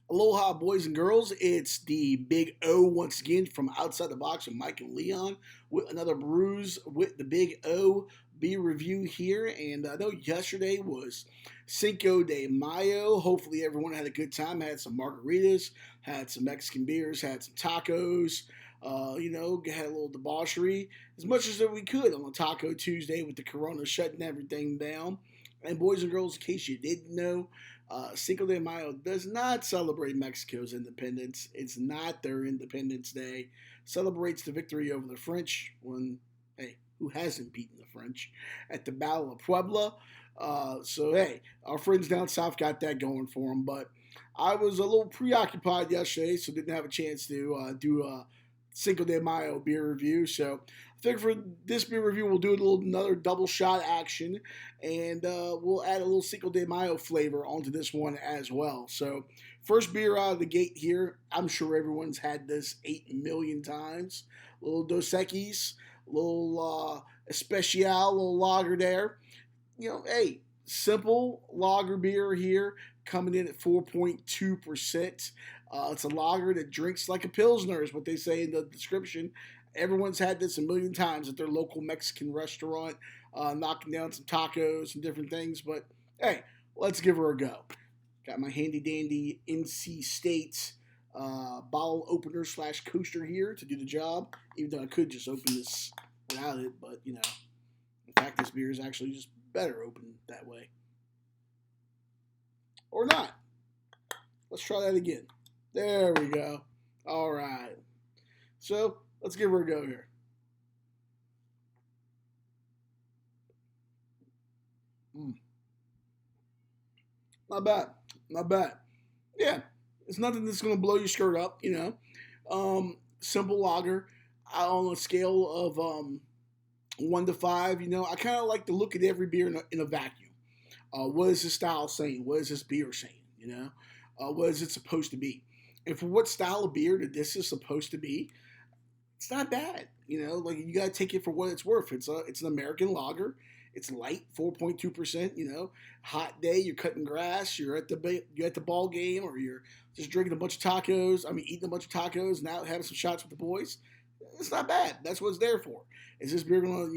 Aloha, boys and girls. It's the Big O once again from Outside the Box with Mike and Leon with another brews with the Big O beer review here. And I know yesterday was Cinco de Mayo. Hopefully, everyone had a good time. Had some margaritas, had some Mexican beers, had some tacos. Had a little debauchery as much as we could on a Taco Tuesday with the Corona shutting everything down. And boys and girls, in case you didn't know, Cinco de Mayo does not celebrate Mexico's independence. It's not their Independence Day. Celebrates the victory over the French when, hey, who hasn't beaten the French at the Battle of Puebla? Hey, our friends down south got that going for them. But I was a little preoccupied yesterday, so didn't have a chance to do a Cinco de Mayo beer review. So I think for this beer review, we'll do another double shot action, and we'll add a little Cinco de Mayo flavor onto this one as well. So first beer out of the gate here, I'm sure everyone's had this 8 million times. A little Dos Equis, a little Especial, a little lager there. Hey, simple lager beer here, coming in at 4.2%. It's a lager that drinks like a Pilsner, is what they say in the description. Everyone's had this a million times at their local Mexican restaurant, knocking down some tacos and different things. But hey, let's give her a go. Got my handy dandy NC State bottle opener / coaster here to do the job, even though I could just open this without it. But, in fact, this beer is actually just better open that way. Or not. Let's try that again. There we go. All right. So let's give her a go here. Not bad. Not bad. Yeah. It's nothing that's going to blow your skirt up, Simple lager. On a scale of 1 to 5, I kind of like to look at every beer in a vacuum. What is this style saying? What is this beer saying? What is it supposed to be? And for what style of beer that this is supposed to be, it's not bad. You gotta take it for what it's worth. It's an American lager. It's light, 4.2%. Hot day, you're cutting grass, you're at the ball game, or you're just drinking a bunch of tacos. Eating a bunch of tacos, now having some shots with the boys. It's not bad. That's what it's there for. Is this beer gonna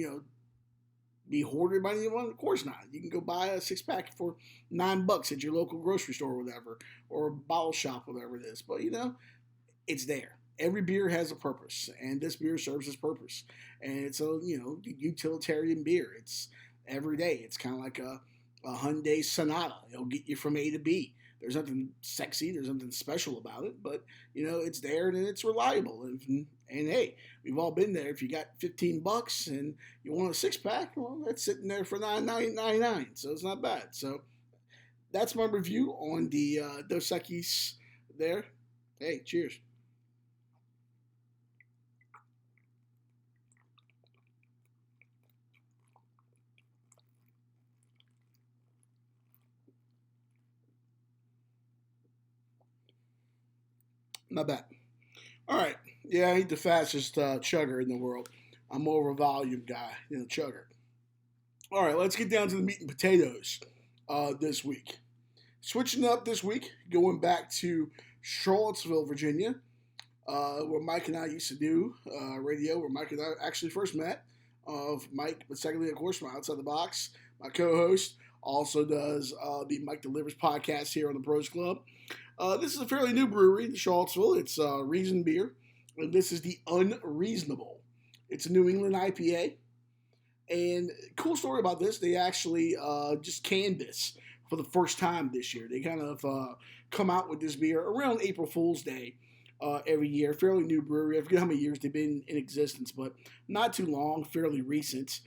be hoarded by anyone? Of course not. You can go buy a 6-pack for $9 at your local grocery store or whatever, or a bottle shop, whatever it is. But it's there. Every beer has a purpose, and this beer serves its purpose. And it's a utilitarian beer. It's every day. It's kind of like a Hyundai Sonata. It'll get you from A to B. There's nothing sexy. There's nothing special about it, but it's there and it's reliable. And hey, we've all been there. If you got $15 and you want a 6-pack, well, that's sitting there for $9.99. So it's not bad. So that's my review on the Dos Equis there. Hey, cheers. Not bad. All right. Yeah, I ain't the fastest chugger in the world. I'm more of a volume guy than a chugger. All right, let's get down to the meat and potatoes this week. Switching up this week, going back to Charlottesville, Virginia, where Mike and I used to do radio, where Mike and I actually first met. Mike, but secondly, of course, from Outside the Box, my co-host, also does the Mike Delivers podcast here on the Pros Club. This is a fairly new brewery in Charlottesville. It's Reason Beer, and this is the Unreasonable. It's a New England IPA. And cool story about this, they actually just canned this for the first time this year. They kind of come out with this beer around April Fool's Day every year. Fairly new brewery. I forget how many years they've been in existence, but not too long, fairly recent,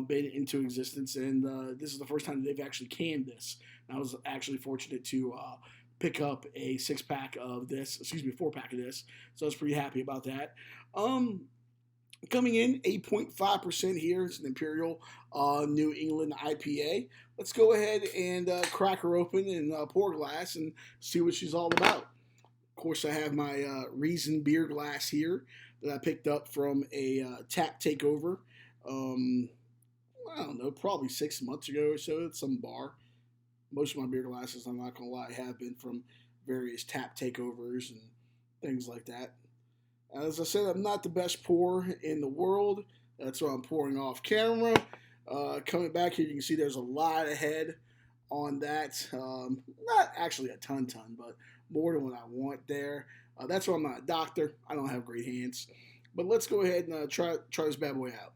been into existence. And this is the first time they've actually canned this. And I was actually fortunate to pick up a 6-pack of this, 4-pack of this. So I was pretty happy about that. Coming in 8.5% here. It's an Imperial New England IPA. Let's go ahead and crack her open and pour a glass and see what she's all about. Of course, I have my Reason beer glass here that I picked up from a tap takeover. I don't know, probably 6 months ago or so at some bar. Most of my beer glasses, I'm not going to lie, have been from various tap takeovers and things like that. As I said, I'm not the best pourer in the world. That's why I'm pouring off camera. Coming back here, you can see there's a lot of head on that. Not actually a ton, but more than what I want there. That's why I'm not a doctor. I don't have great hands. But let's go ahead and try this bad boy out.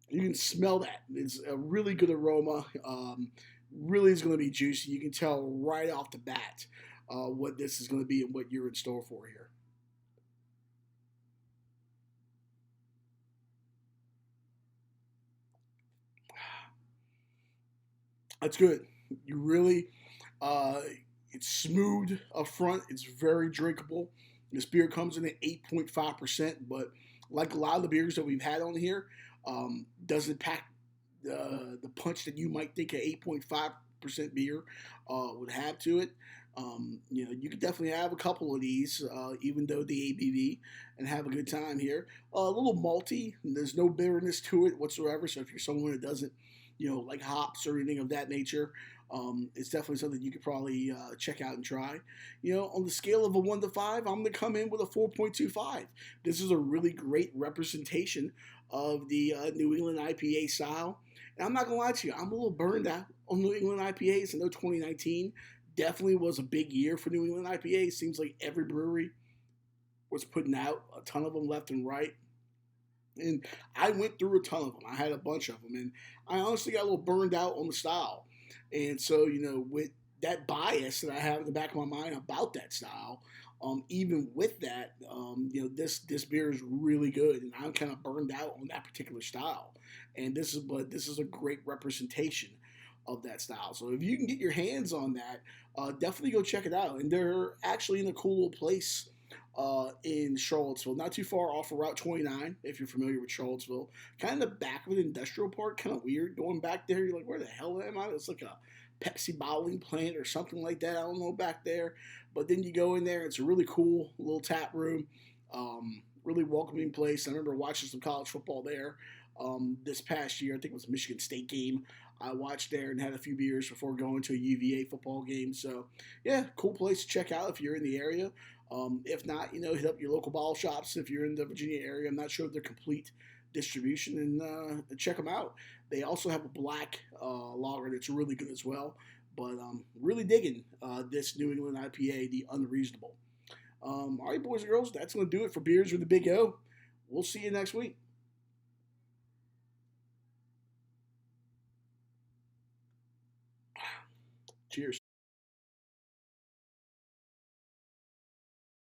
You can smell that. It's a really good aroma. Really is going to be juicy. You can tell right off the bat what this is going to be and what you're in store for here. That's good. You really, uh, it's smooth up front. It's very drinkable. This beer comes in at 8.5%, but like a lot of the beers that we've had on here, doesn't pack the punch that you might think an 8.5% beer would have to it. You could definitely have a couple of these, even though the ABV, and have a good time here. A little malty. There's no bitterness to it whatsoever. So if you're someone that doesn't, like hops or anything of that nature, it's definitely something you could probably check out and try. On the scale of a 1 to 5, I'm going to come in with a 4.25. This is a really great representation of the New England IPA style. And I'm not going to lie to you, I'm a little burned out on New England IPAs. I know 2019 definitely was a big year for New England IPAs. Seems like every brewery was putting out a ton of them left and right. And I went through a ton of them. I had a bunch of them. And I honestly got a little burned out on the style. And so, with that bias that I have in the back of my mind about that style, even with that, this beer is really good, and I'm kind of burned out on that particular style. And this is a great representation of that style. So if you can get your hands on that, definitely go check it out. And they're actually in a cool little place in Charlottesville, not too far off of Route 29, if you're familiar with Charlottesville. Kind of the back of an industrial park, kind of weird. Going back there, you're like, where the hell am I? It's like a Pepsi bottling plant or something like that. I don't know back there. But then you go in there, it's a really cool little tap room. Really welcoming place. I remember watching some college football there this past year. I think it was a Michigan State game. I watched there and had a few beers before going to a UVA football game. So, yeah, cool place to check out if you're in the area. If not, hit up your local bottle shops if you're in the Virginia area. I'm not sure of their complete distribution, and check them out. They also have a black lager that's really good as well. But really digging this New England IPA, the Unreasonable. All right, boys and girls, that's going to do it for Beers with the Big O. We'll see you next week.